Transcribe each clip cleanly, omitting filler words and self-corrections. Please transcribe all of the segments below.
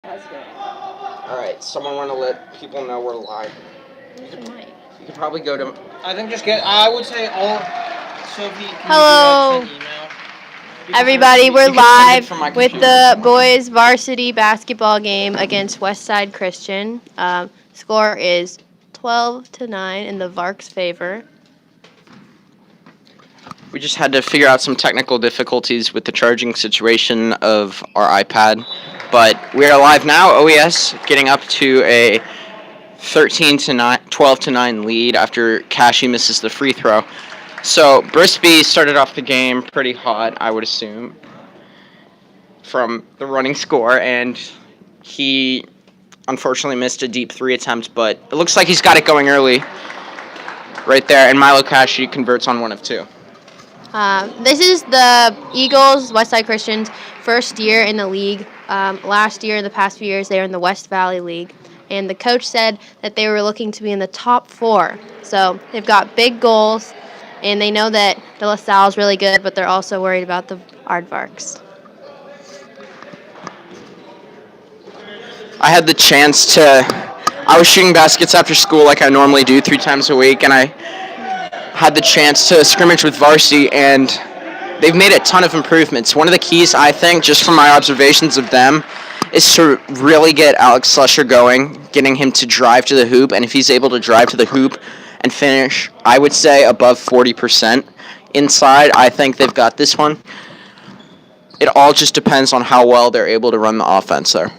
Alright, someone want to let people know we're live. You could probably go to... I think I would say all... Sophie, can Hello. you do email? Everybody, we're live with the boys varsity basketball game against Westside Christian. Score is 12-9 in the Vark's favor. We just had to figure out some technical difficulties with the charging situation of our iPad. But we are live now. OES getting up to a 12-9 lead after Cashy misses the free throw. So Brisbee started off the game pretty hot, I would assume, from the running score, and he unfortunately missed a deep three attempt, but it looks like he's got it going early right there, and Milo Cashy converts on one of two. This is the Eagles, Westside Christian's first year in the league. Last year, in the past few years, they were in the West Valley League, and the coach said that they were looking to be in the top 4. So they've got big goals, and they know that De La Salle's really good, but they're also worried about the Aardvarks. I had the chance I was shooting baskets after school like I normally do 3 times a week, and I had the chance to scrimmage with varsity, and they've made a ton of improvements. One of the keys, I think, just from my observations of them, is to really get Alex Slusher going, getting him to drive to the hoop, and if he's able to drive to the hoop and finish, I would say, above 40% inside, I think they've got this one. It all just depends on how well they're able to run the offense there.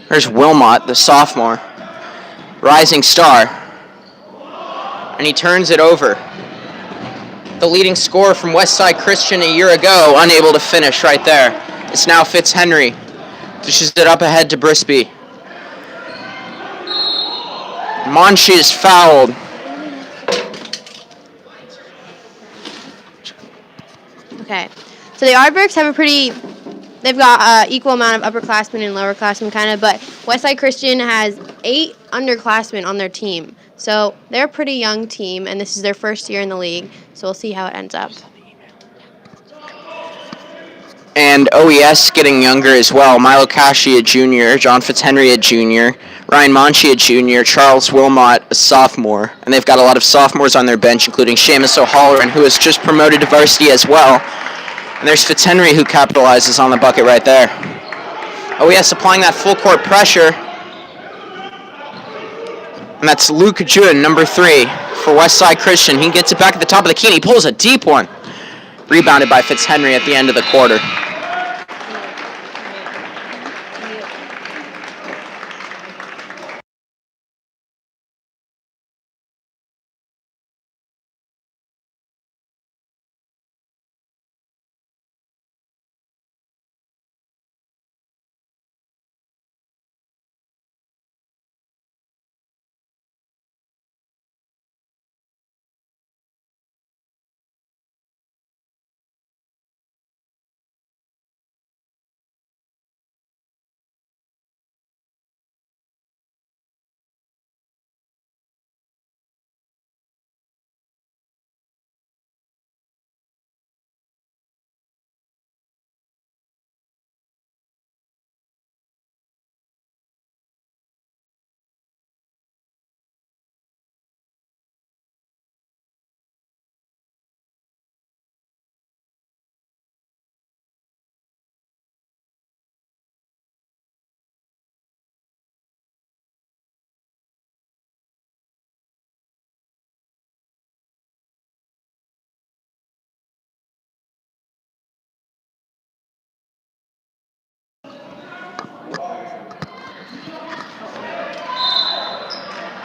There's Wilmot, the sophomore, rising star, and he turns it over. The leading scorer from Westside Christian a year ago, unable to finish right there. It's now Fitzhenry. Dishes it up ahead to Brisbee. Monchi is fouled. Okay, so the Aardvarks have they've got equal amount of upperclassmen and lowerclassmen kind of, but Westside Christian has 8 underclassmen on their team. So they're a pretty young team, and this is their first year in the league, so we'll see how it ends up. And OES getting younger as well. Milo Cashy, a junior, John Fitzhenry, a junior, Ryan Monchi, a junior, Charles Wilmot, a sophomore. And they've got a lot of sophomores on their bench, including Seamus O'Halloran, who was just promoted to varsity as well. And there's Fitzhenry, who capitalizes on the bucket right there. OES applying that full court pressure. And that's Luke Jun, number 3, for Westside Christian. He gets it back at the top of the key, and he pulls a deep one. Rebounded by Fitzhenry at the end of the quarter.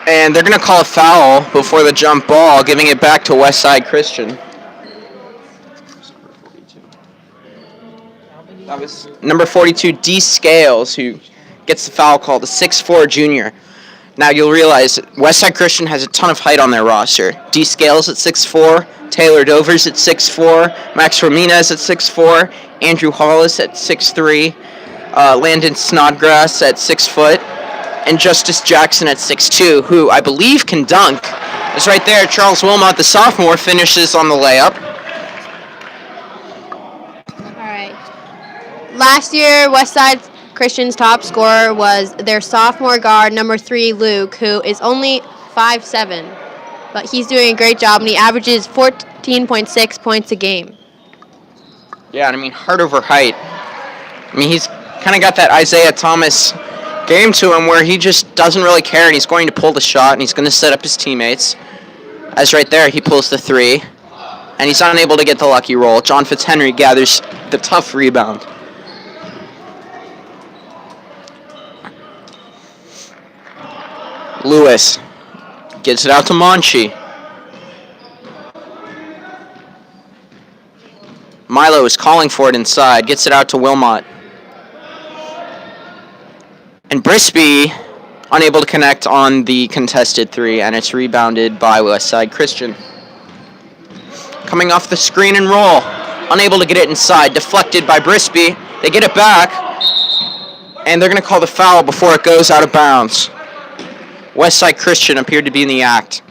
And they're going to call a foul before the jump ball, giving it back to Westside Christian. That was number 42, D. Scales, who gets the foul call, the 6'4 junior. Now you'll realize Westside Christian has a ton of height on their roster. D. Scales at 6'4, Taylor Dover's at 6'4, Max Ramirez at 6'4, Andrew Hollis at 6'3, Landon Snodgrass at 6 foot, and Justice Jackson at 6'2, who I believe can dunk. It's right there. Charles Wilmot, the sophomore, finishes on the layup. All right. Last year, Westside Christian's top scorer was their sophomore guard, number 3, Luke, who is only 5'7", but he's doing a great job, and he averages 14.6 points a game. Yeah, and I mean, heart over height. I mean, he's kind of got that Isaiah Thomas game to him where he just doesn't really care, and he's going to pull the shot, and he's going to set up his teammates. As right there, he pulls the 3, and he's unable to get the lucky roll. John Fitzhenry gathers the tough rebound. Lewis gets it out to Monchi. Milo is calling for it inside, gets it out to Wilmot. And Brisby unable to connect on the contested 3, and it's rebounded by Westside Christian. Coming off the screen and roll, unable to get it inside, deflected by Brisby. They get it back, and they're going to call the foul before it goes out of bounds. Westside Christian appeared to be in the act.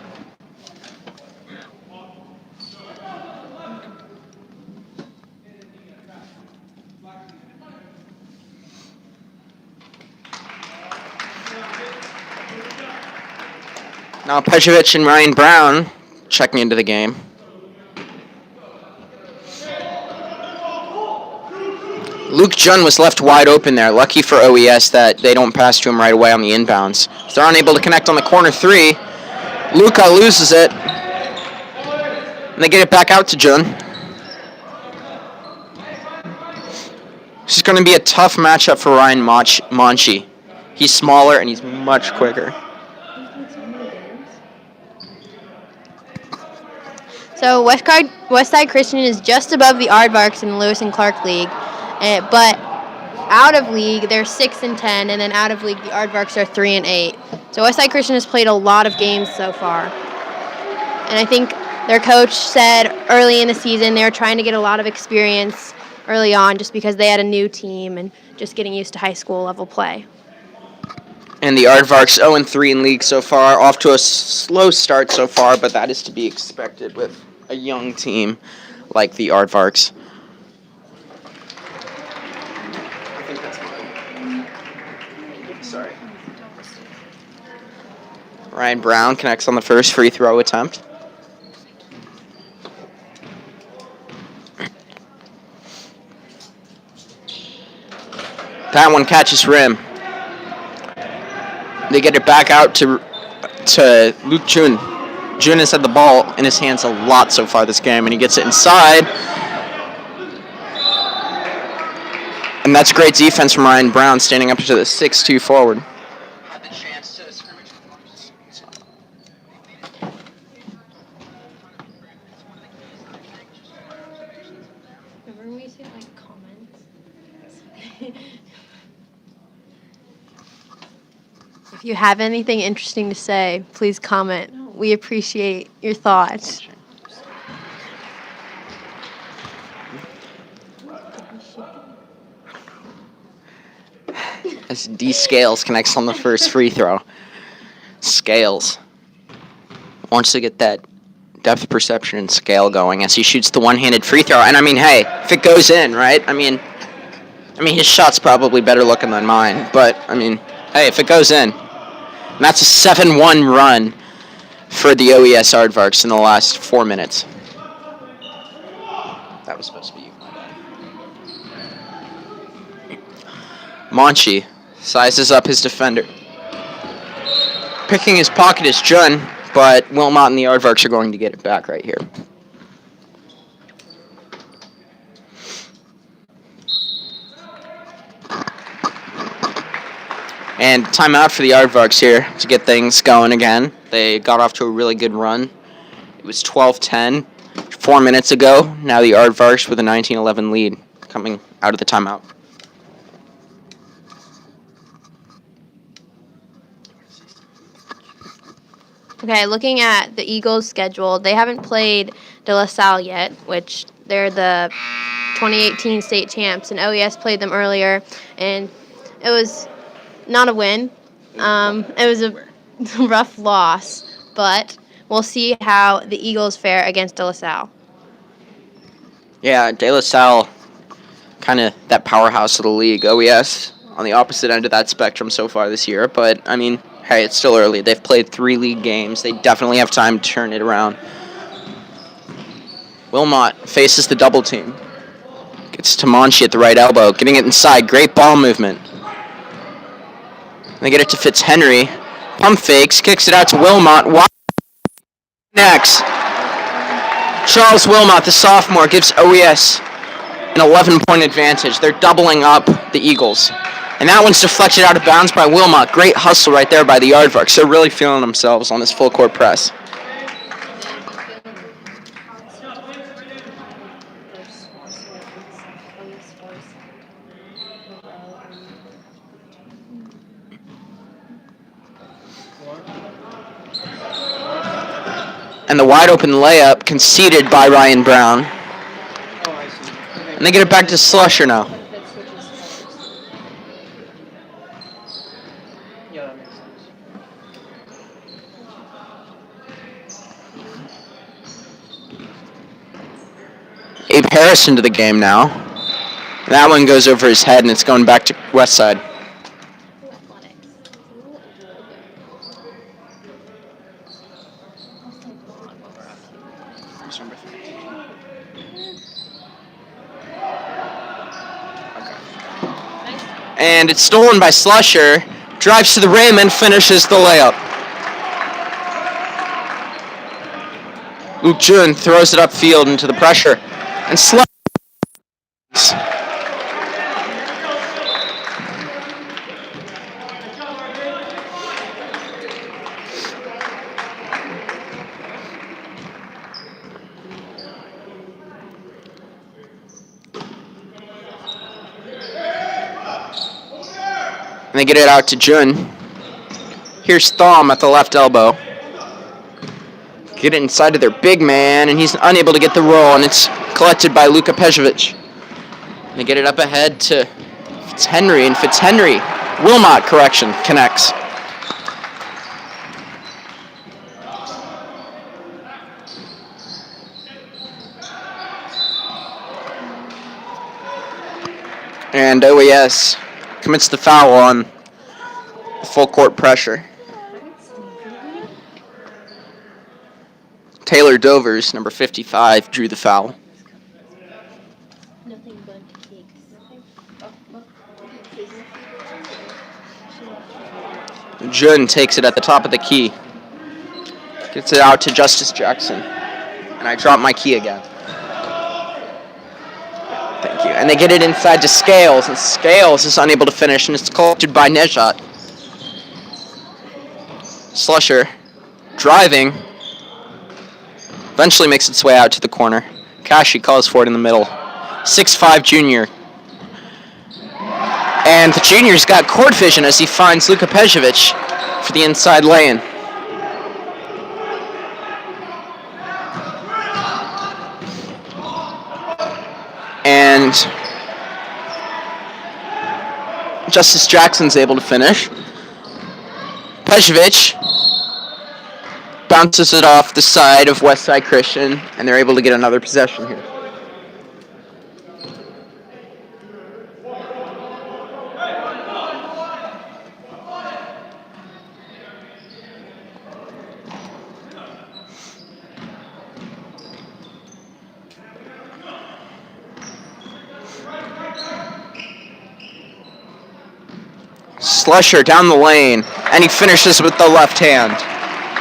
Now Pejovic and Ryan Brown checking into the game. Luke Jun was left wide open there. Lucky for OES that they don't pass to him right away on the inbounds. So they're unable to connect on the corner 3. Luca loses it. And they get it back out to Jun. This is going to be a tough matchup for Ryan Monchi. He's smaller and he's much quicker. So Westside Christian is just above the Aardvarks in the Lewis and Clark League, but out of league they're 6-10, and then out of league the Aardvarks are 3-8. So Westside Christian has played a lot of games so far, and I think their coach said early in the season they were trying to get a lot of experience early on, just because they had a new team and just getting used to high school level play. And the Aardvarks 0-3 in league so far, off to a slow start so far, but that is to be expected with a young team like the Aardvarks. I think that's mine. Sorry. Ryan Brown connects on the first free throw attempt. That one catches rim. They get it back out to Luke Jun. Jun has had the ball in his hands a lot so far this game, and he gets it inside. And that's great defense from Ryan Brown, standing up to the 6'2 forward. Remember we said like comments? If you have anything interesting to say, please comment. We appreciate your thoughts. As D Scales connects on the first free throw. Scales wants to get that depth perception and scale going as he shoots the one-handed free throw. And I mean, hey, if it goes in, right? I mean, his shot's probably better looking than mine, but I mean, hey, if it goes in. And that's a 7-1 run for the OES Aardvarks in the last 4 minutes. That was supposed to be you. Monchi sizes up his defender. Picking his pocket is Jun, but Wilmot and the Aardvarks are going to get it back right here. And timeout for the Aardvarks here to get things going again. They got off to a really good run. It was 12-10 4 minutes ago. Now the Aardvarks with a 19-11 lead coming out of the timeout. Okay, looking at the Eagles' schedule, they haven't played De La Salle yet, which they're the 2018 state champs, and OES played them earlier, and it was not a win. It was a rough loss, but we'll see how the Eagles fare against De La Salle. Yeah, De La Salle, kind of that powerhouse of the league. OES on the opposite end of that spectrum so far this year. But, I mean, hey, it's still early. They've played 3 league games. They definitely have time to turn it around. Wilmot faces the double team. Gets to Monchi at the right elbow, getting it inside. Great ball movement. They get it to Fitzhenry. Pump fakes, kicks it out to Wilmot. Next. Charles Wilmot, the sophomore, gives OES an 11-point advantage. They're doubling up the Eagles. And that one's deflected out of bounds by Wilmot. Great hustle right there by the Aardvarks. They're really feeling themselves on this full court press. And the wide open layup conceded by Ryan Brown. Oh, I see. Okay. And they get it back to Slusher now. Yeah, that makes sense. Abe Harris into the game now. That one goes over his head, and it's going back to Westside. And it's stolen by Slusher. Drives to the rim and finishes the layup. Luke Jun throws it upfield into the pressure. And Slusher. And they get it out to Jun. Here's Thom at the left elbow. Get it inside to their big man, and he's unable to get the roll, and it's collected by Luka Pejovic. They get it up ahead to Fitzhenry, and Fitzhenry, Wilmot, connects. And OES commits the foul on full court pressure. Taylor Dovers, number 55, drew the foul. Jun takes it at the top of the key. Gets it out to Justice Jackson. And I dropped my key again. Thank you. And they get it inside to Scales, and Scales is unable to finish, and it's collected by Nejat. Slusher, driving, eventually makes its way out to the corner. Kashi calls for it in the middle. 6'5" junior. And the junior's got court vision as he finds Luka Pejovic for the inside lane. And Justice Jackson's able to finish. Pejovic bounces it off the side of Westside Christian, and they're able to get another possession here. Slusher down the lane, and he finishes with the left hand.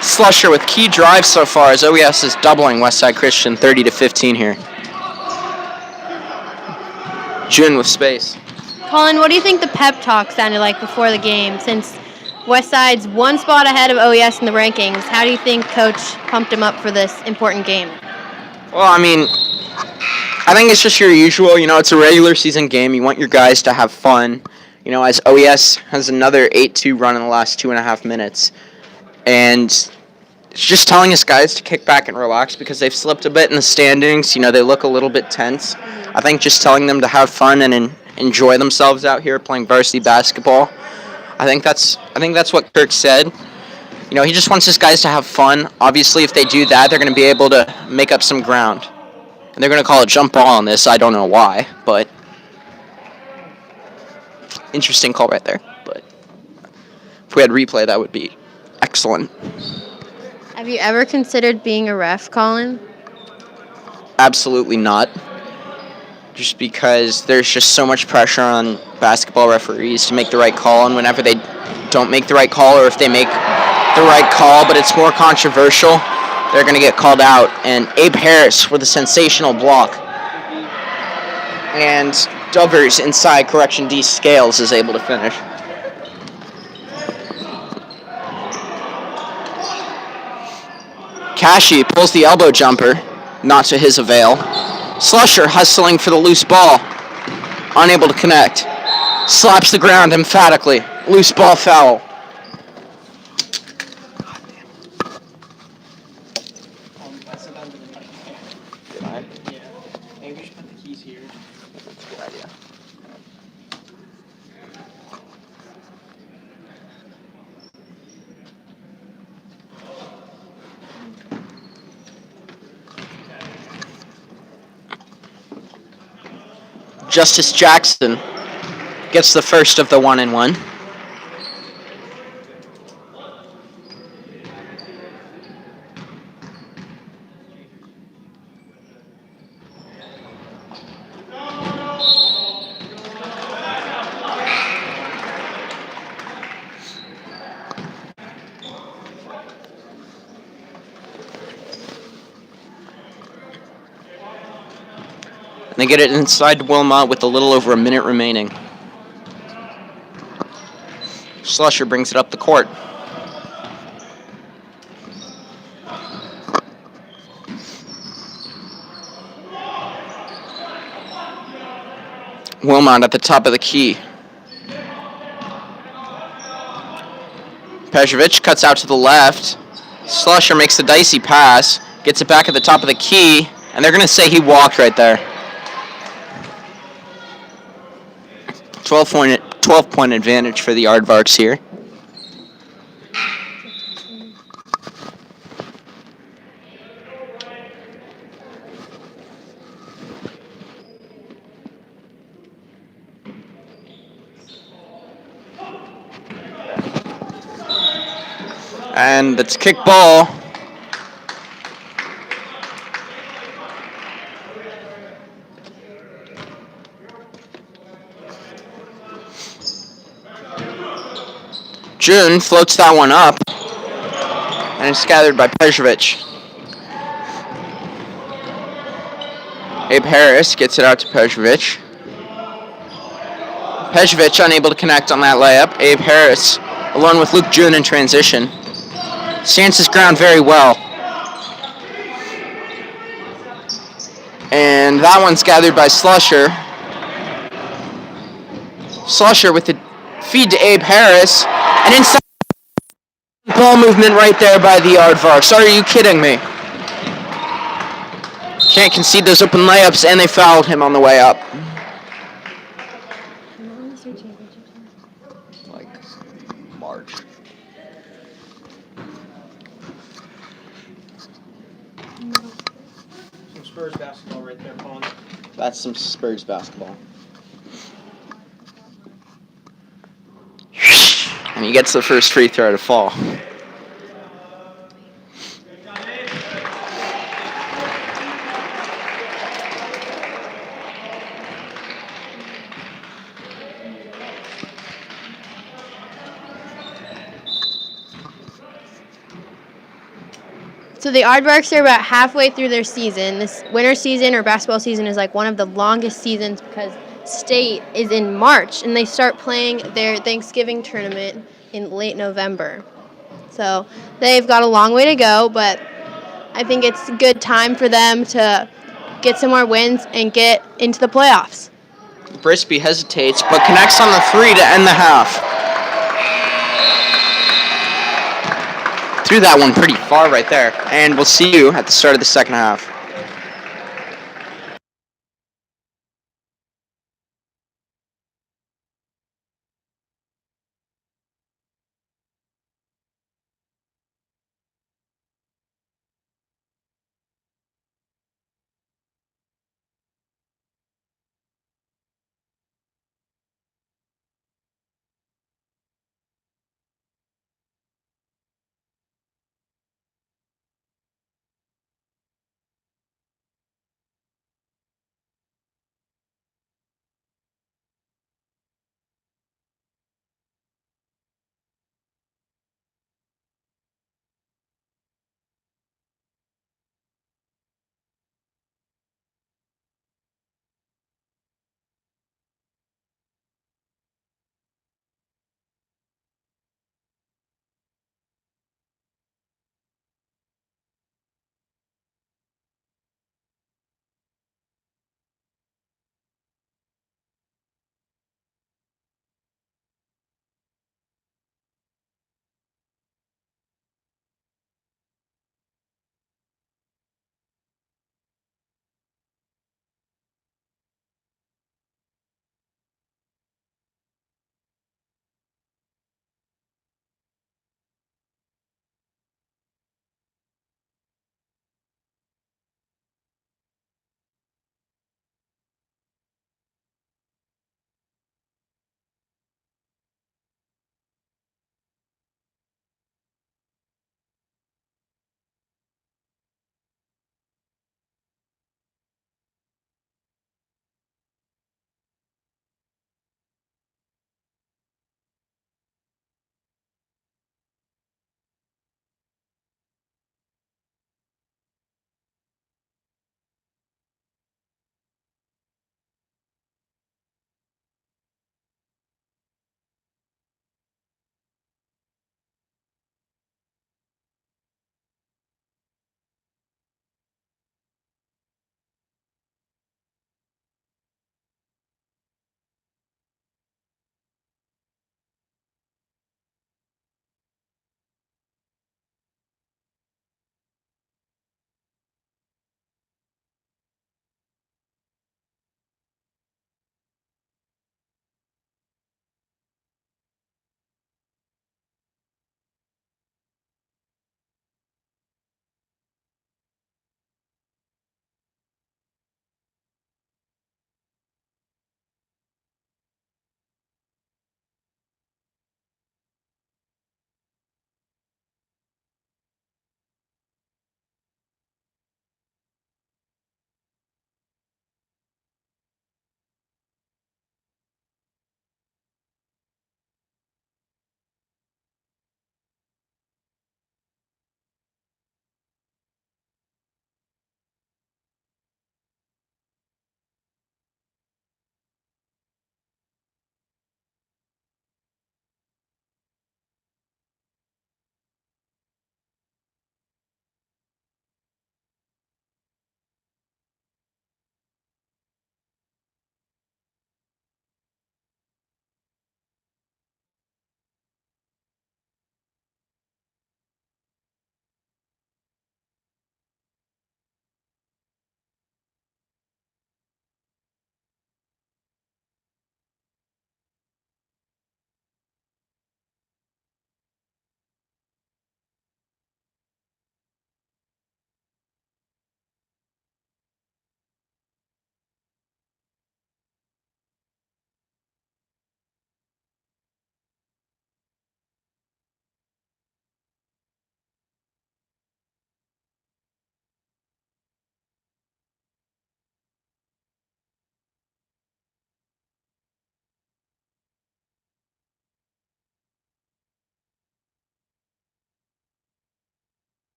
Slusher with key drives so far as OES is doubling Westside Christian 30-15 here. Jun with space. Colin, what do you think the pep talk sounded like before the game? Since Westside's one spot ahead of OES in the rankings, how do you think Coach pumped him up for this important game? Well, I mean, I think it's just your usual, it's a regular season game. You want your guys to have fun. As OES has another 8-2 run in the last 2.5 minutes. And it's just telling us guys to kick back and relax because they've slipped a bit in the standings. They look a little bit tense. I think just telling them to have fun and enjoy themselves out here playing varsity basketball. I think that's what Kirk said. He just wants his guys to have fun. Obviously, if they do that, they're going to be able to make up some ground. And they're going to call it jump ball on this. I don't know why, but interesting call right there. But if we had replay, that would be excellent. Have you ever considered being a ref, Colin? Absolutely not. Just because there's just so much pressure on basketball referees to make the right call, and whenever they don't make the right call, or if they make the right call but it's more controversial, they're going to get called out. And Abe Harris with a sensational block. And Dovers inside correction D Scales is able to finish. Kashi pulls the elbow jumper, not to his avail. Slusher hustling for the loose ball, unable to connect. Slaps the ground emphatically. Loose ball foul. I said that with the Did I? Yeah. Maybe we should put the keys here. That's a good idea. Justice Jackson gets the first of the 1-and-1. They get it inside Wilmot with a little over a minute remaining. Slusher brings it up the court. Wilmot at the top of the key. Pejovic cuts out to the left. Slusher makes the dicey pass, gets it back at the top of the key, and they're going to say he walked right there. 12-point advantage for the Aardvarks here. And it's kick ball. June floats that one up, and it's gathered by Pejovic. Abe Harris gets it out to Pejovic. Pejovic unable to connect on that layup. Abe Harris along with Luke June in transition. Stands his ground very well. And that one's gathered by Slusher. Slusher with the feed to Abe Harris. And inside ball movement right there by the Aardvarks. Are you kidding me? Can't concede those open layups, and they fouled him on the way up. Like March. Some Spurs basketball right there, Colin. That's some Spurs basketball. And he gets the first free throw to fall. So the Aardvarks are about halfway through their season. This winter season or basketball season is like one of the longest seasons because state is in March and they start playing their Thanksgiving tournament in late November. So they've got a long way to go, but I think it's a good time for them to get some more wins and get into the playoffs. Brisby hesitates, but connects on the three to end the half. Threw that one pretty far right there. And we'll see you at the start of the second half.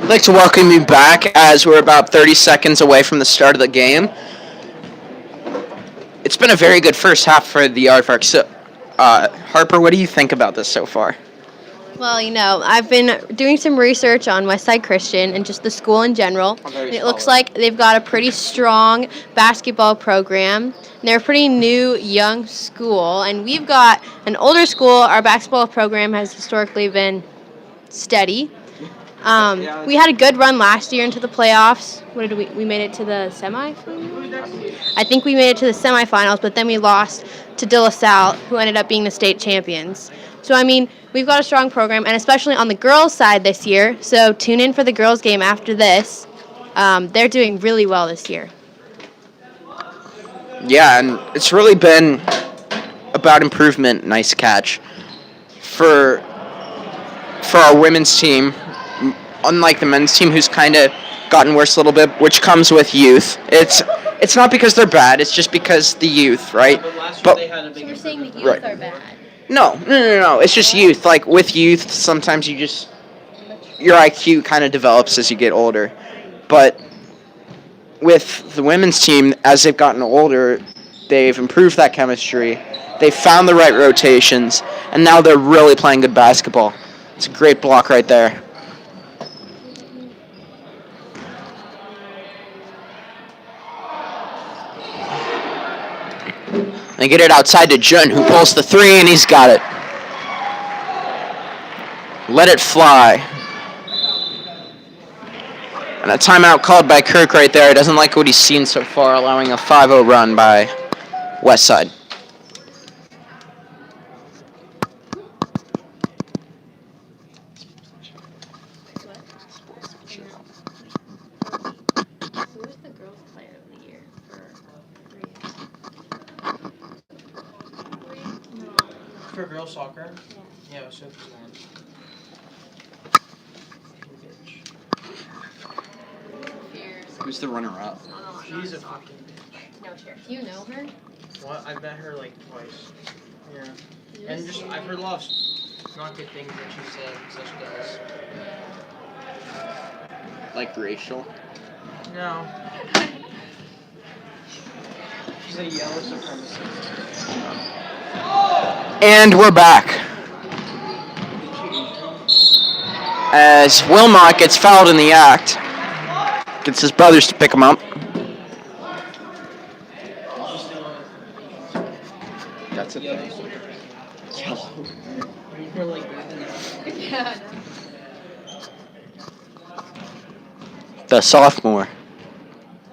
I'd like to welcome you back as we're about 30 seconds away from the start of the game. It's been a very good first half for the Aardvark. So, Harper, what do you think about this so far? Well, I've been doing some research on Westside Christian and just the school in general. And it looks like they've got a pretty strong basketball program. And they're a pretty new, young school. And we've got an older school. Our basketball program has historically been steady. We had a good run last year into the playoffs. What did we made it to the semifinals? I think we made it to the semifinals, but then we lost to De La Salle, who ended up being the state champions. So, we've got a strong program, and especially on the girls' side this year. So tune in for the girls' game after this. They're doing really well this year. Yeah, and it's really been about improvement. Nice catch for our women's team. Unlike the men's team, who's kind of gotten worse a little bit, which comes with youth. It's not because they're bad. It's just because the youth, right? But last year they had a big. So you're saying the youth Right. are bad? No. It's just youth. Like with youth, sometimes your IQ kind of develops as you get older. But with the women's team, as they've gotten older, they've improved that chemistry. They've found the right rotations, and now they're really playing good basketball. It's a great block right there. They get it outside to Jun, who pulls the three, and he's got it. Let it fly. And a timeout called by Kirk right there. He doesn't like what he's seen so far, allowing a 5-0 run by Westside. Who's the girls' player of the year For girls soccer? Yeah, it was Sophie's one. Who's the runner-up? She's a fucking bitch. No, sure. Do you know her? What? I've met her like twice. Yeah. And just, I've heard a lot of not good things that she said, such does. Like racial? No. She's a yellow supremacist. And we're back. As Wilmot gets fouled in the act. Gets his brothers to pick him up. That's a thing. We're like Yeah. The sophomore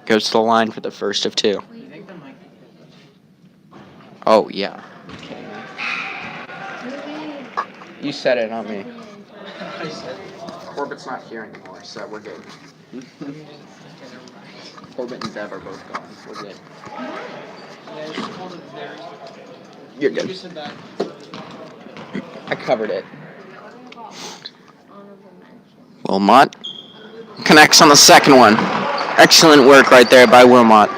goes to the line for the first of two. You think that might be Oh, yeah. You said it, not me. I said Corbett's not here anymore, so we're good. Corbett and Dev are both gone. We're good. yeah, just hold it there. You're You good. said that. I covered it. Wilmot connects on the second one. Excellent work right there by Wilmot.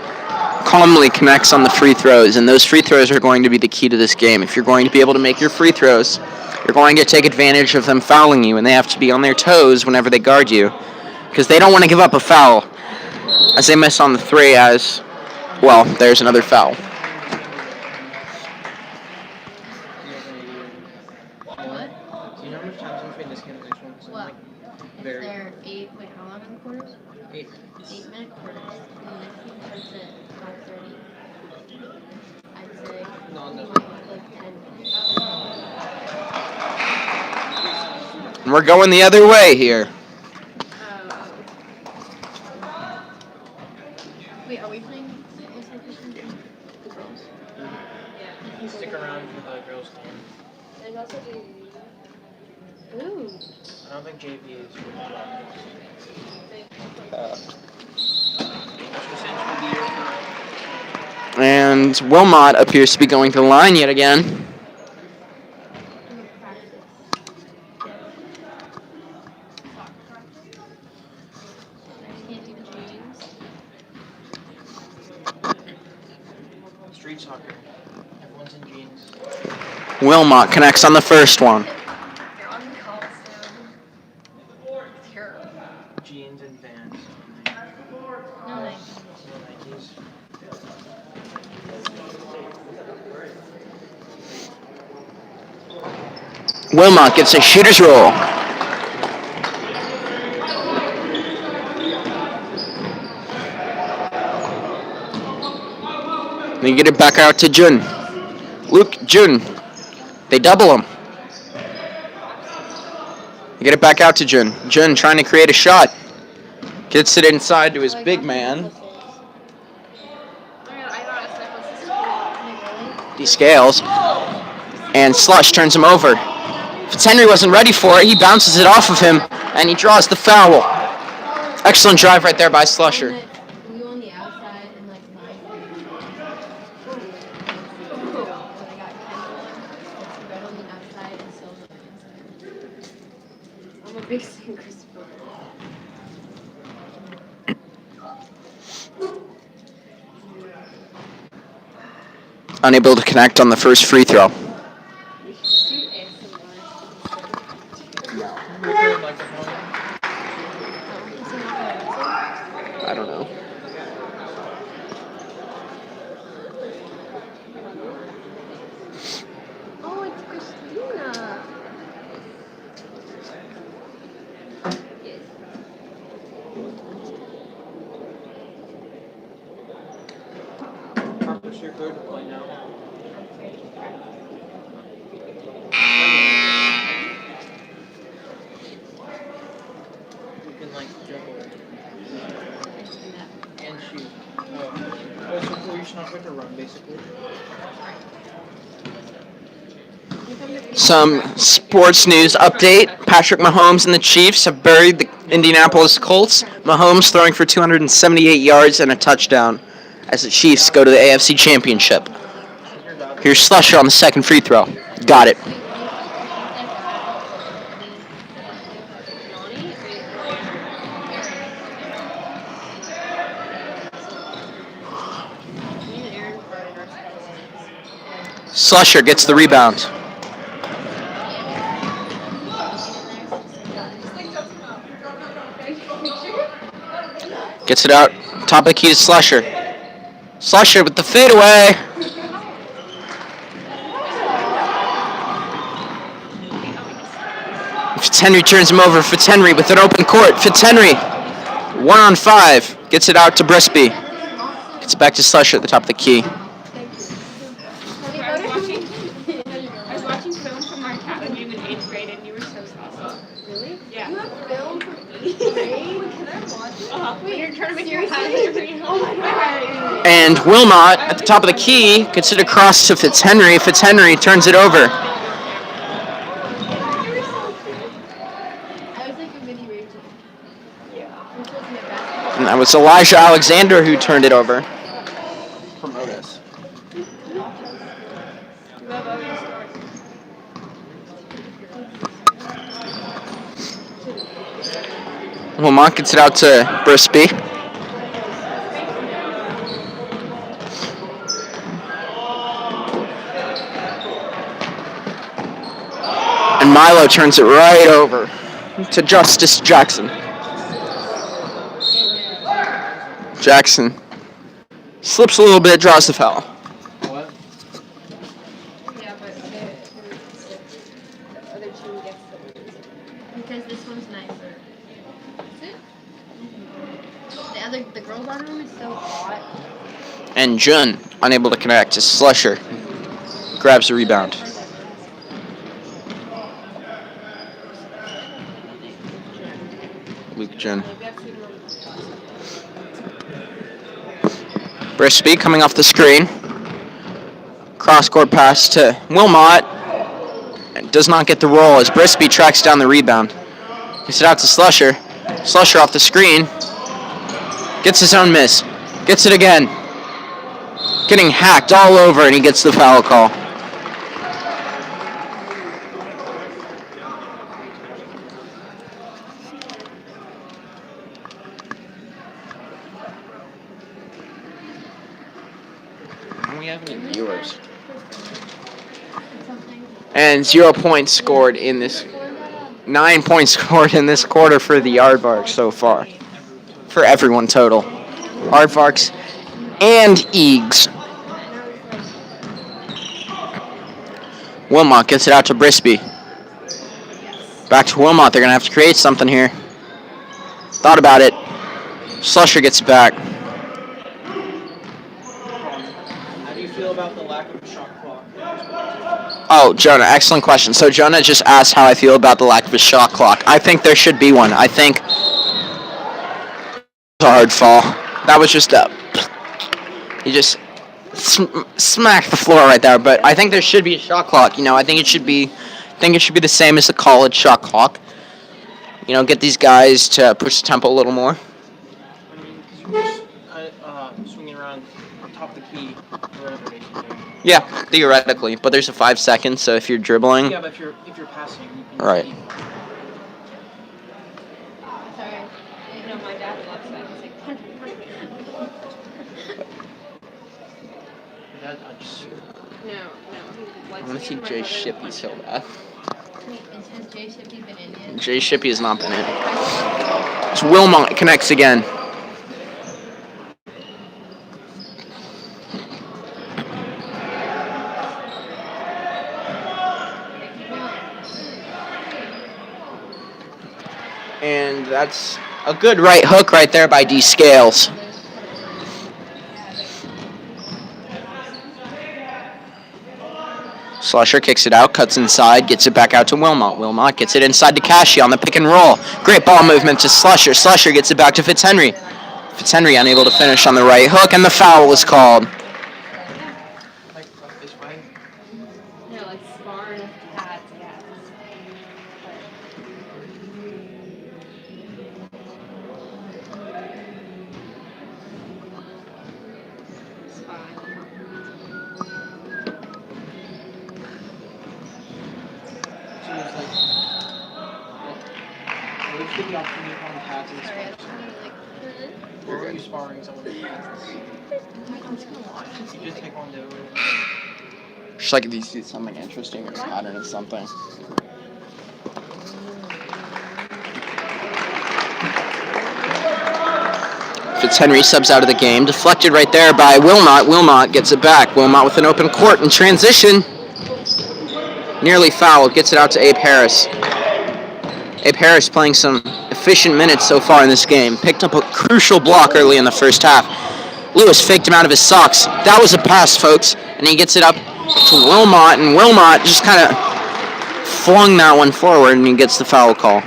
Calmly connects on the free throws, and those free throws are going to be the key to this game. If you're going to be able to make your free throws, you're going to take advantage of them fouling you, and they have to be on their toes whenever they guard you, because they don't want to give up a foul. As they miss on the three, as well, there's another foul. What? Do you know how much time between this game and the next one? 'Cause I'm, What? like, Is very there how long are the quarters? 8. 8-minute quarters. And the next one starts at 5:30. I'd say No, no. like 10 minutes. And we're going the other way here. Wait, are we playing Westside Christian? The girls? Stick around for the girls' game. There's also Ooh. I don't think JV is really And Wilmot appears to be going to the line yet again. Street soccer. Everyone's in jeans. Wilmot connects on the first one. They're on the call soon. It's terrible. Jeans Wilmot gets a shooter's roll. They get it back out to Jun. Jun. They double him. They get it back out to Jun. Jun trying to create a shot. Gets it inside to his big man. He scales. And Slush turns him over. Fitzhenry wasn't ready for it. He bounces it off of him. And he draws the foul. Excellent drive right there by Slusher. Unable to connect on the first free throw. I don't know. Oh, it's Christina. Harper's your code to play now. You can like juggle it. And shoot. Oh, so you're just not going to run basically. Some sports news update. Patrick Mahomes and the Chiefs have buried the Indianapolis Colts. Mahomes throwing for 278 yards and a touchdown as the Chiefs go to the AFC Championship. Here's Slusher on the second free throw. Got it. Slusher gets the rebound. Gets it out. Top of the key to Slusher. Slusher with the fadeaway. Fitzhenry turns him over. Fitzhenry with an open court. Fitzhenry, 1-on-5. Gets it out to Brisby. Gets it back to Slusher at the top of the key. I was watching film from our academy in 8th grade, and you were so saucy. Really? Yeah. You have film from 8th grade? Can I watch it? Wait, you're trying to make your highlight. Oh my god. And Wilmot at the top of the key gets it across to Fitzhenry. Fitzhenry turns it over. I was like a mini Rachel. And that was Elijah Alexander who turned it over. Promote us. Wilmot gets it out to Brisby. And Milo turns it right over to Justice Jackson. Jackson slips a little bit, draws the foul. What? Yeah, but the other two gets the Because this one's nicer. Is it? The girls' locker room is so hot. And Jun, unable to connect, as Slusher grabs the rebound. Luke Jun. Brisby coming off the screen. Cross-court pass to Wilmot. And does not get the roll as Brisby tracks down the rebound. Gets it out to Slusher. Slusher off the screen. Gets his own miss. Gets it again. Getting hacked all over, and he gets the foul call. We have any viewers. And 0 points scored in this. 9 points scored in this quarter for the Aardvarks so far. For everyone total. Aardvarks and Eags. Wilmot gets it out to Brisby. Back to Wilmot. They're going to have to create something here. Thought about it. Slusher gets it back. How do you feel about the lack of a shot clock? Oh, Jonah, excellent question. So Jonah just asked how I feel about the lack of a shot clock. I think there should be one. I think a hard fall. That was just a... You just smacked the floor right there. But I think there should be a shot clock. You know, I think it should be the same as the college shot clock. You know, get these guys to push the tempo a little more. I mean, because you're just swinging around on top of the key, whatever it is you're doing. Yeah, theoretically. But there's a 5 seconds, so if you're dribbling... Yeah, but if you're passing, you can Right. keep. Sorry. You know, my dad loves that. He's like, punch me. That, I just, No. He I likes want to see Jay Shippey so bad. Has Jay Shippey been in yet? Jay Shippey has not been in. It's Wilmot connects again. And that's a good right hook right there by D. Scales. Slusher kicks it out, cuts inside, gets it back out to Wilmot. Wilmot gets it inside to Cashy on the pick and roll. Great ball movement to Slusher. Slusher gets it back to Fitzhenry. Fitzhenry unable to finish on the right hook, and the foul was called. like, this way. No, like far enough to pads, yes. It's fine. So it's like, what if you get the opportunity to on the pads and Sorry, I stuff? just wanted to, like... Where were you sparring someone with pads? You just take one to Just like if you see something interesting or pattern of something. Fitzhenry subs out of the game. Deflected right there by Wilmot. Wilmot gets it back. Wilmot with an open court in transition. Nearly fouled. Gets it out to Abe Harris. Abe Harris playing some efficient minutes so far in this game. Picked up a crucial block early in the first half. Lewis faked him out of his socks. That was a pass, folks. And he gets it up to Wilmot. And Wilmot just kind of flung that one forward, and he gets the foul call.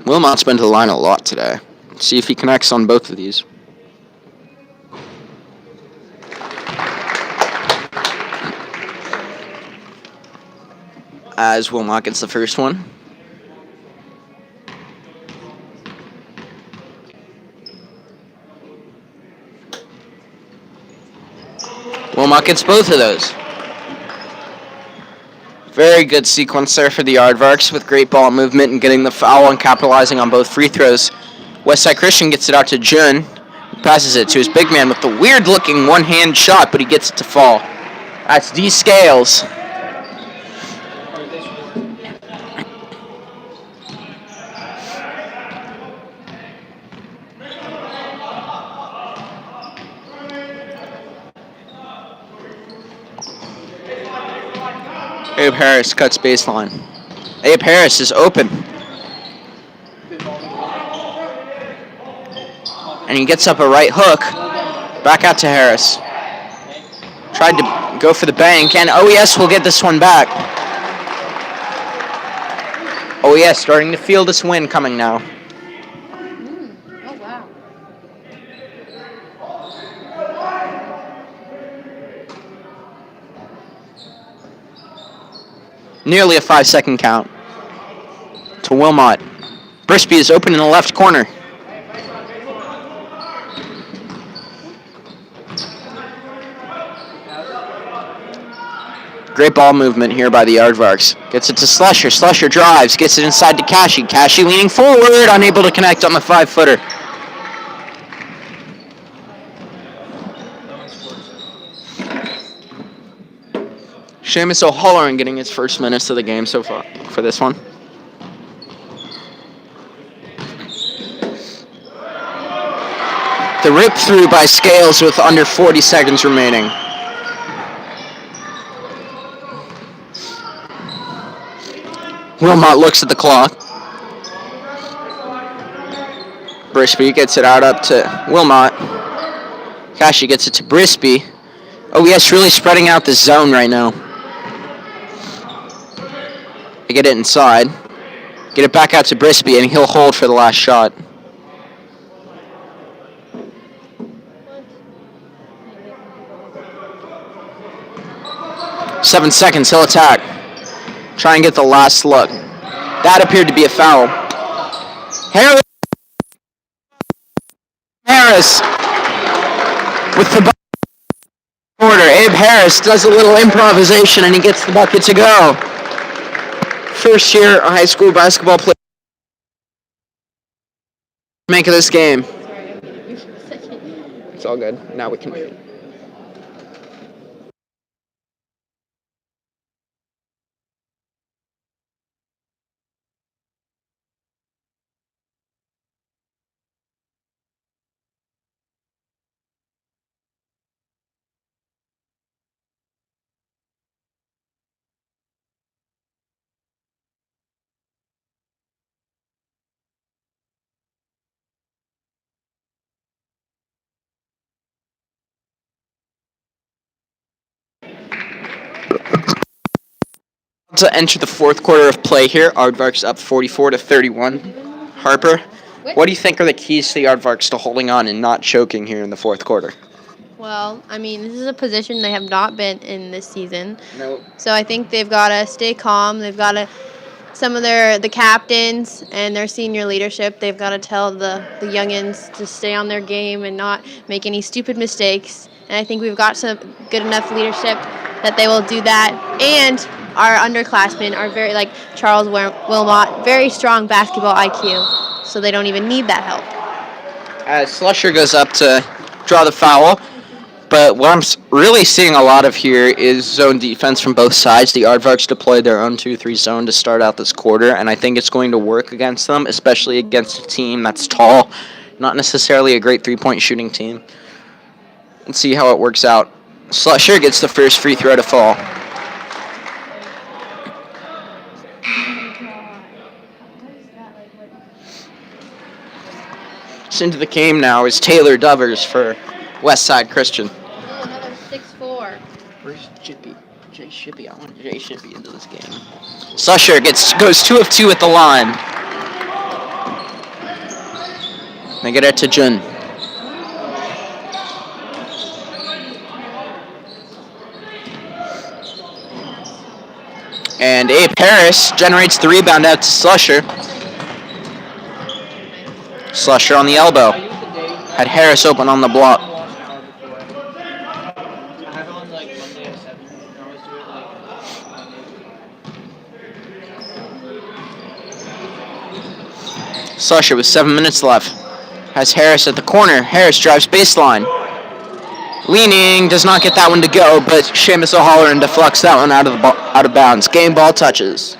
Wilmot's been to the line a lot today. Let's see if he connects on both of these. As Wilmot gets the first one. Wilmot gets both of those. Very good sequence there for the Aardvarks with great ball movement and getting the foul and capitalizing on both free throws. Westside Christian gets it out to Jun. Passes it to his big man with the weird-looking one-hand shot, but he gets it to fall. That's D. Scales. Abe Harris cuts baseline. Abe Harris is open. And he gets up a right hook. Back out to Harris. Tried to go for the bank, and OES will get this one back. OES starting to feel this win coming now. Oh, wow. Nearly a 5-second count to Wilmot. Brisby is open in the left corner. Great ball movement here by the Aardvarks. Gets it to Slusher. Slusher drives. Gets it inside to Cashy. Cashy leaning forward. Unable to connect on the 5-footer. Seamus O'Halloran getting his first minutes of the game so far for this one. The rip through by Scales with under 40 seconds remaining. Wilmot looks at the clock. Brisby gets it out up to Wilmot. Kashi gets it to Brisby. OES really spreading out the zone right now. They get it inside. Get it back out to Brisby, and he'll hold for the last shot. Seven seconds, he'll attack. Try and get the last look. That appeared to be a foul. Harris with the quarter. Abe Harris does a little improvisation and he gets the bucket to go. First year high school basketball player. Make of this game. It's all good. Now we can. To enter the fourth quarter of play here, Aardvark's up 44-31. Harper, what do you think are the keys to the Aardvarks to holding on and not choking here in the fourth quarter? Well, I mean, this is a position they have not been in this season. No. So I think they've got to stay calm. They've got to, some of the captains and their senior leadership, they've got to tell the youngins to stay on their game and not make any stupid mistakes. And I think we've got some good enough leadership that they will do that. And our underclassmen are very, like Charles Wilmot, very strong basketball IQ, so they don't even need that help. As Slusher goes up to draw the foul, but what I'm really seeing a lot of here is zone defense from both sides. The Aardvarks deployed their own 2-3 zone to start out this quarter, and I think it's going to work against them, especially against a team that's tall, not necessarily a great three-point shooting team. Let's see how it works out. Slusher gets the first free throw to fall. Into the game now is Taylor Dovers for Westside Christian. Oh, another 6'4". Where's Shippy? Jay Shippy. I want Jay Shippy into this game. Slusher goes 2 of 2 at the line. They get it to Jun. And Abe Harris generates the rebound out to Slusher. Slusher on the elbow. Had Harris open on the block. Slusher with 7 minutes left. Has Harris at the corner. Harris drives baseline. Leaning, does not get that one to go, but Seamus O'Halloran deflects that one out of bounds. Game ball touches.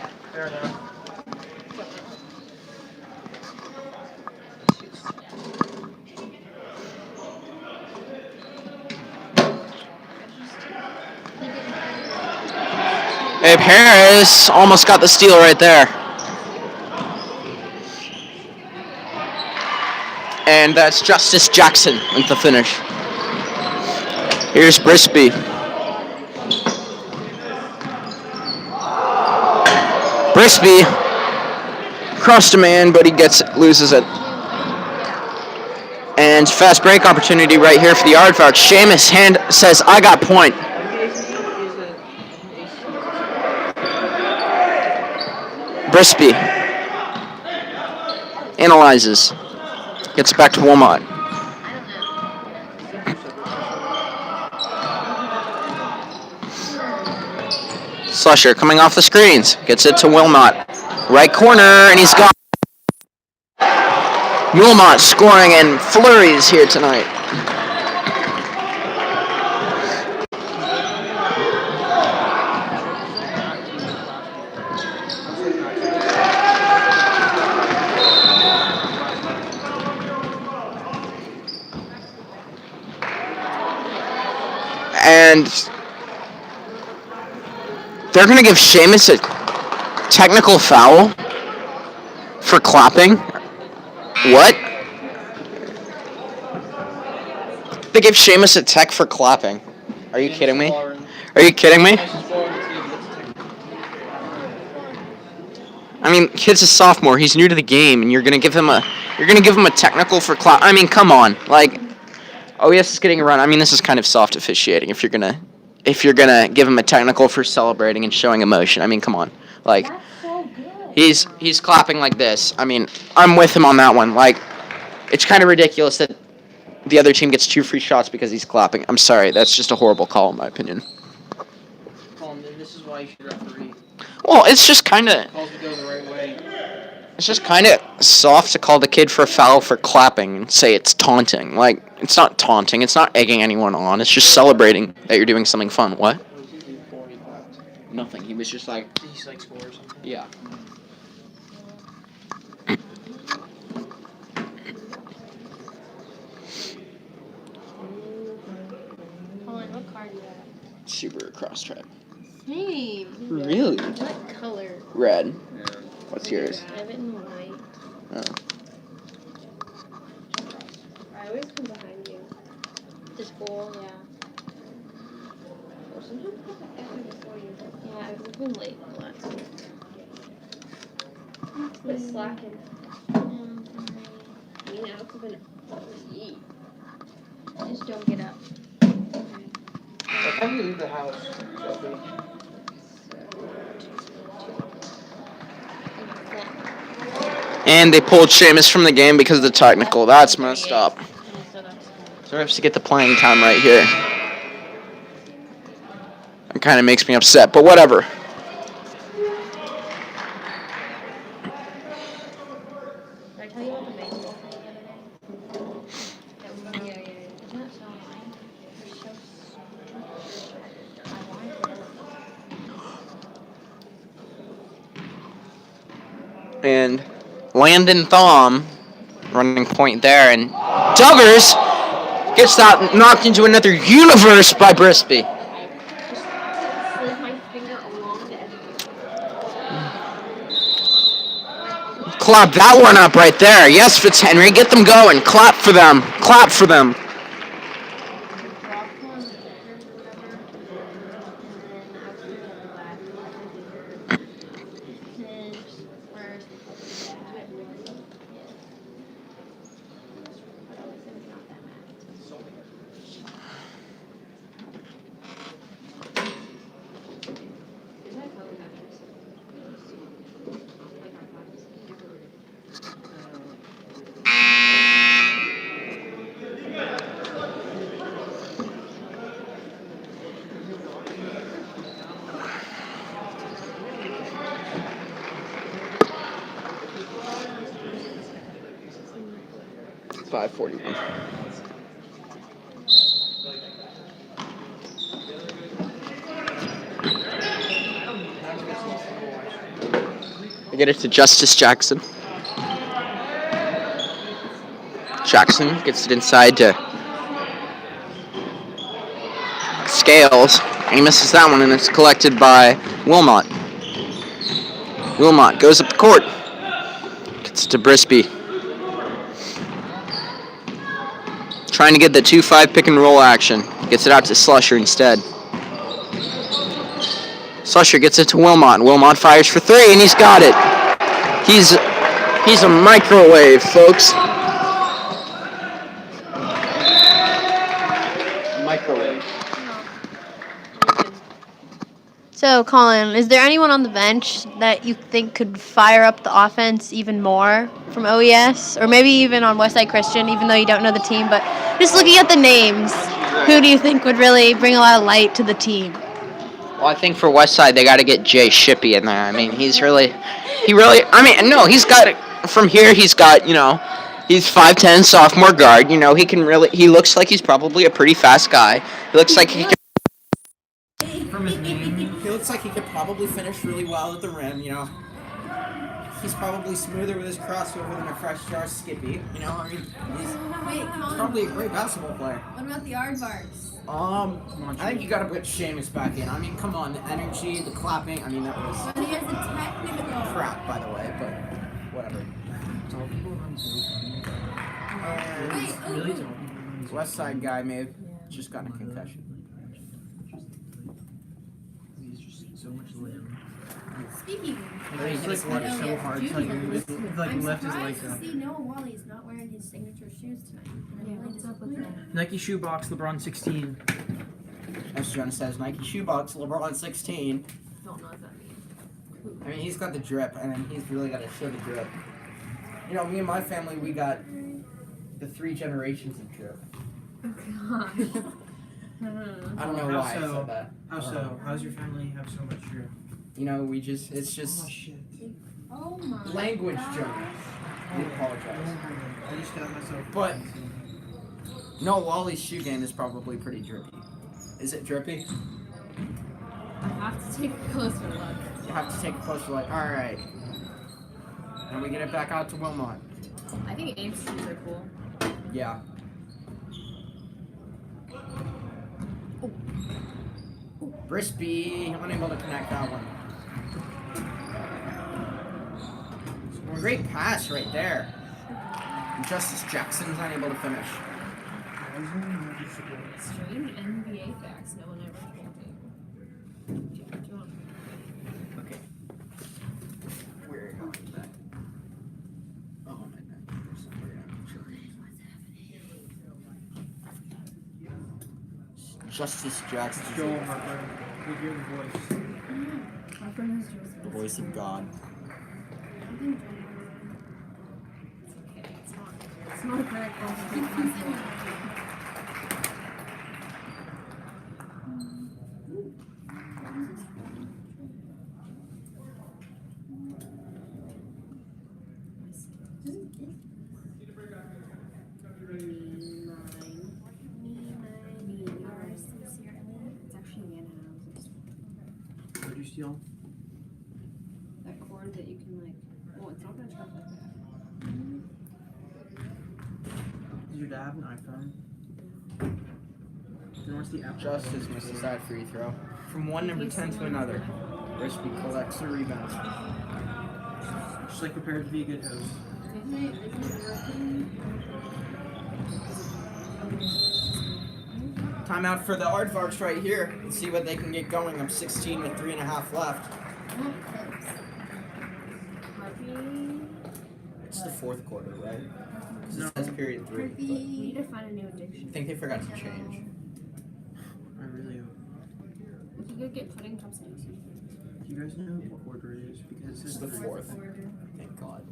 Abe Harris almost got the steal right there. And that's Justice Jackson with the finish. Here's Brisby. Brisby crossed a man, but he loses it. And fast break opportunity right here for the Aardvark. Seamus hand says, "I got point." Brisby analyzes. Gets back to Wilmot. Slusher coming off the screens. Gets it to Wilmot. Right corner, and he's got Wilmot scoring in flurries here tonight. and they're gonna give Sheamus a technical foul for clapping. What? They gave Sheamus a tech for clapping. Are you kidding me? Are you kidding me? I mean, kid's a sophomore. He's new to the game, and you're gonna give him a technical for clap. I mean, come on. Like, OES is getting a run. I mean, this is kind of soft officiating if you're gonna give him a technical for celebrating and showing emotion. I mean, come on. Like, he's clapping like this. I mean, I'm with him on that one. Like, it's kind of ridiculous that the other team gets 2 free shots because he's clapping. I'm sorry, that's just a horrible call in my opinion. Colin, this is why you should referee. Well, it's just kind of. Calls go the right way. It's just kind of soft to call the kid for a foul for clapping and say it's taunting. Like, it's not taunting. It's not egging anyone on. It's just celebrating that you're doing something fun. What? Nothing. He was just like. He's like score or something. Yeah. Colin, what card do you have? Super cross track. Same. Really? What color? Red. What's yours? I have it in white. Oh. I always come behind you. To school, yeah. Yeah, I've been late a lot. But slacking. You know, it's been eat. Just don't get up. What time do you leave the house, Sophie? And they pulled Sheamus from the game because of the technical. That's messed up. So we have to get the playing time right here. It kind of makes me upset, but whatever. Did I tell you about the baseball thing the other day? Yeah. Isn't that so annoying? They're so stupid. I wanted to. And Landon Thom running point there, and Duggars gets that knocked into another universe by Brisby. Slid my finger along the edge of the Clap that one up right there. Yes, Fitzhenry, get them going. Clap for them. Clap for them. It's 5:41. I get it to Justice Jackson. Jackson gets it inside to Scales. He misses that one, and it's collected by Wilmot. Wilmot goes up the court. Gets to Brisby. Trying to get the 2-5 pick and roll action. Gets it out to Slusher instead. Slusher gets it to Wilmot. Wilmot fires for 3, and he's got it. He's a microwave, folks. Microwave. So, Colin, is there anyone on the bench that you think could fire up the offense even more from OES? Or maybe even on Westside Christian, even though you don't know the team, but just looking at the names, who do you think would really bring a lot of light to the team? Well, I think for Westside, they got to get Jay Shippey in there. I mean, he's got it. From here, he's got, he's 5'10", sophomore guard. He looks like he's probably a pretty fast guy. He looks like he can. From his name, he looks like he could probably finish really well at the rim, He's probably smoother with his crossover than a fresh jar Skippy. You know, I mean, he's Wait, Colin. probably a great basketball player. What about the aardvarks? I think you gotta put Seamus back in. I mean, come on, the energy, the clapping. I mean, that was But he has a technical. crap, by the way, but whatever. And Wait, Westside guy may have just gotten a concussion. He's just so much limb. speaking He's like worked so hard to I'm lift his surprised legs to up. see Noah Wally's not wearing his signature shoes tonight. And I'm really disappointed. Nike shoebox, LeBron 16. As Jonah says, Nike shoebox, LeBron 16. Don't know what that means. I mean, he's got the drip, and then he's really got to show the drip. You know, me and my family, we got the 3 generations of drip. I don't know How why I so? said that. How so? How's your family have so much drip? You know, it's just Oh shit. Oh my. language, gosh. Jonah. I apologize. I just got myself. But no, Wally's shoe game is probably pretty drippy. Is it drippy? I have to take a closer look. You have to take a closer look. All right. And we get it back out to Wilmot. I think Ames shoes are cool. Yeah. Brisby, unable to connect that one. Great pass right there. Justice Jackson's unable to finish. Strange NBA facts no one ever told me. Okay. Where are you going with that? Oh my god. There's somewhere down the Justice Jackson. Joel Harper. We hear the voice. Harper knows Joseph. The voice of God. It's not a correct question. It's actually Nana's. What did you steal? That cord that you can like. Well, it's not gonna charge like that. Does your dad have an iPhone? Then what's the app? Justice missed a side free throw. From one number 10 to another. Brisby collects the rebounds. Just like prepared to be a good host. Timeout for the Aardvarks right here. Let's see what they can get going. I'm 16 with 3.5 left. It's the 4th quarter, right? 'Cause it says period 3. We need to find a new addiction. I think they forgot to change. I really hope. We could go get pudding cups next week. Do you guys know what quarter it is? Because it It's says the three. 4th. Thank God.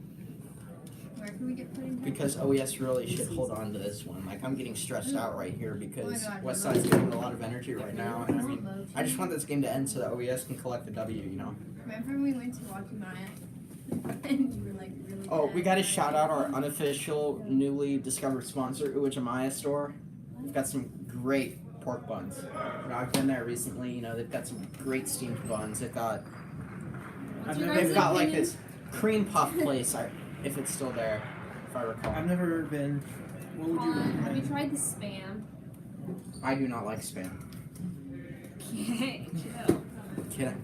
Where can we get pudding cups? Because OES really should hold on to this one. Like, I'm getting stressed out right here because Oh my God, Westside's getting a lot of energy right now. And I mean, I just want this game to end so that OES can collect the W, you know? Remember when we went to Waukemaya? And you were like really Oh, mad? we gotta shout out our unofficial, newly discovered sponsor, Uwajimaya store. We've got some great pork buns. You know, I've been there recently. You know, they've got some great steamed buns. They've got they've got like this cream puff place, if it's still there, if I recall. I've never been. What would you Have you recommend? tried the spam? I do not like spam. Okay, chill. Kidding.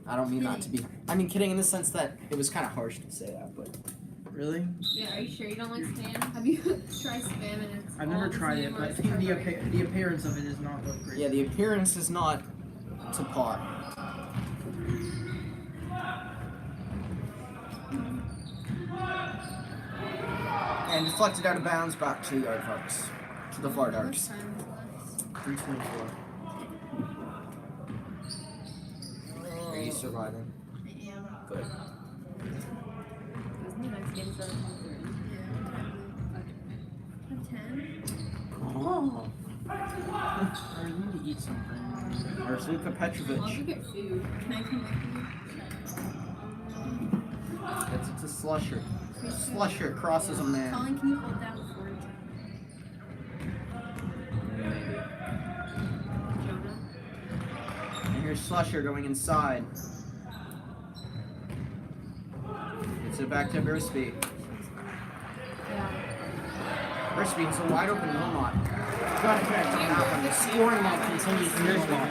I don't mean that to be. I mean kidding in the sense that it was kind of harsh to say that, but Really? Yeah, are you sure you don't like spam? Have you tried spam and it's I've all never the tried same it, or but it's the perfect? the appearance of it is not look great. yeah, the appearance is not to par. And deflected out of bounds back to the Aardvarks. To the Vardarks. 324. Are you surviving? Good. Isn't the next game starting at 10? Oh. I need to eat something. There's Luka I'll Petrovic. go get food. Can I come with It's a slusher. Slusher crosses a you? man. Colin, can you hold down the fort? Jonah? And here's Slusher going inside. Gets it back to Bursby. Bursby is a wide open Wilmot. Got to try to take that one. The scoring line continues to move on.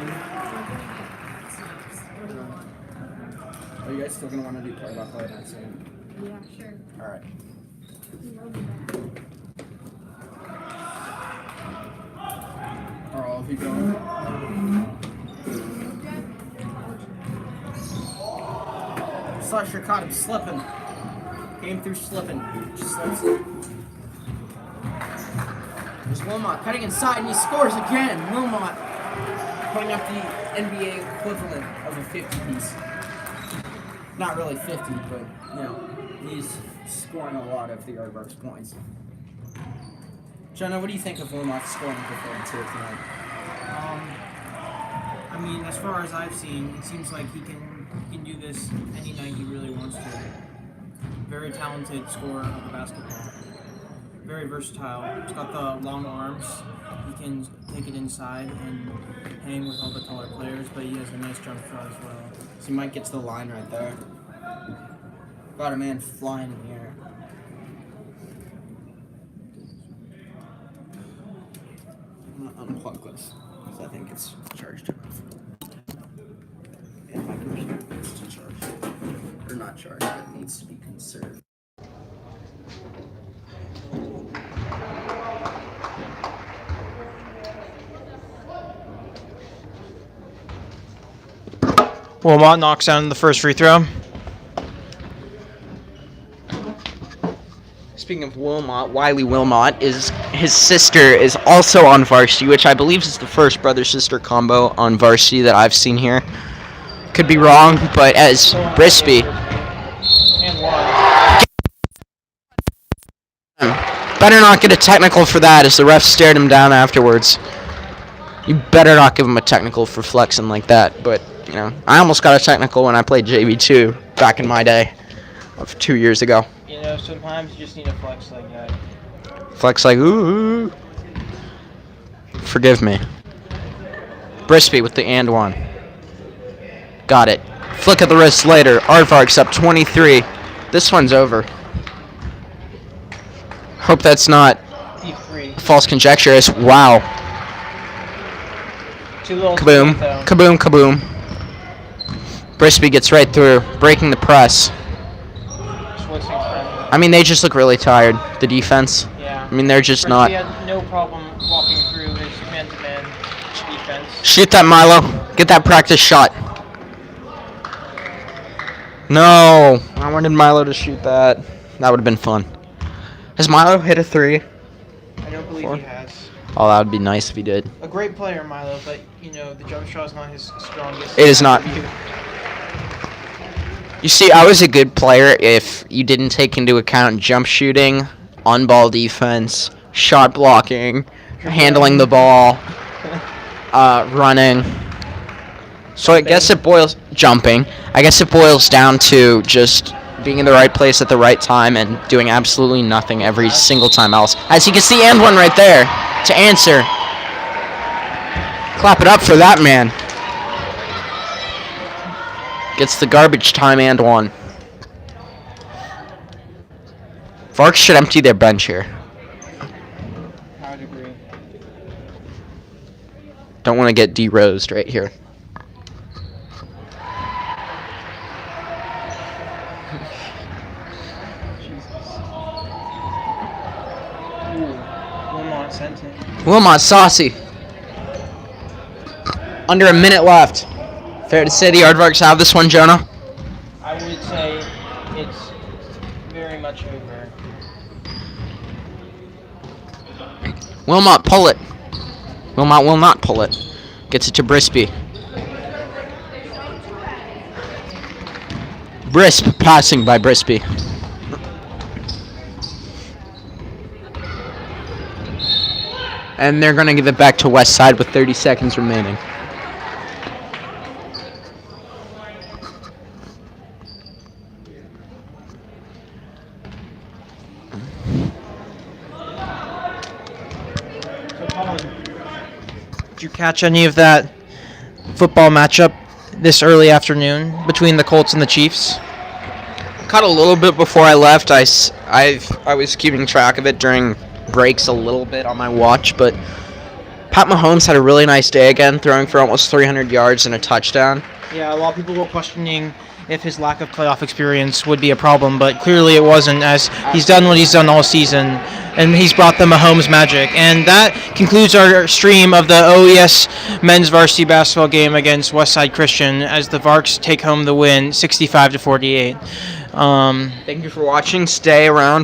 Are you guys still going to want to do play-by-play next game? Yeah, sure. All right. Are all of you going? Slasher caught him slipping. Came through slipping. Just slips. There's Wilmot cutting inside and he scores again. Wilmot putting up the NBA equivalent of a 50 piece. Not really 50, but he's scoring a lot of the Aardvark's points. Jonah, what do you think of Wilmot's scoring performance here tonight? I mean, as far as I've seen, it seems like he can do this any night he really wants to. Very talented scorer of the basketball. Very versatile. He's got the long arms. He can take it inside and hang with all the taller players, but he has a nice jump shot as well. So he might get to the line right there. Got a man flying in the air. I'm gonna unplug this because I think it's charged enough. And my computer needs to charge. Or not charged, it needs to be conserved. Wilmot knocks down the first free throw. Speaking of Wilmot, Wiley Wilmot his sister is also on varsity, which I believe is the first brother-sister combo on varsity that I've seen here. Could be wrong, but as Brispy And one. better not get a technical for that, as the ref stared him down afterwards. You better not give him a technical for flexing like that, but I almost got a technical when I played JV2 back in my day of 2 years ago. Sometimes you just need a flex like that. Flex like, ooh. Forgive me. Brispy with the and one. Got it. Flick of the wrist later. Aardvark's up 23. This one's over. Hope that's not Deep three. false conjecture. Wow. Too little. Kaboom. Kaboom, kaboom. Brispy gets right through, breaking the press. I mean, they just look really tired, the defense. Yeah. I mean, they're just not. He had no problem walking through his man-to-man defense. Shoot that, Milo. Get that practice shot. No. I wanted Milo to shoot that. That would have been fun. Has Milo hit a three? I don't believe he has. Oh, that would be nice if he did. A great player, Milo, but, the jump shot is not his strongest. It is not. attribute. You see, I was a good player if you didn't take into account jump shooting, on-ball defense, shot blocking, handling the ball, running. So I guess it boils down to just being in the right place at the right time and doing absolutely nothing every single time else. As you can see, and one right there to answer. Clap it up for that man. Gets the garbage time and one. Varks should empty their bench here. I would agree. Don't want to get de-rosed right here. Wilmot sent him. Wilmot saucy. Under a minute left. Fair to say the Aardvarks have this one, Jonah? I would say it's very much over. Wilmot, pull it. Wilmot will not pull it. Gets it to Brispy. Brisp passing by Brispy. And they're going to give it back to Westside with 30 seconds remaining. Did you catch any of that football matchup this early afternoon between the Colts and the Chiefs? caught a little bit before I left. I was keeping track of it during breaks a little bit on my watch, but Pat Mahomes had a really nice day again, throwing for almost 300 yards and a touchdown. Yeah, a lot of people were questioning if his lack of playoff experience would be a problem, but clearly it wasn't, as he's done what he's done all season, and he's brought the Mahomes magic. And that concludes our stream of the OES Men's Varsity basketball game against Westside Christian, as the Varks take home the win, 65-48. Thank you for watching. Stay around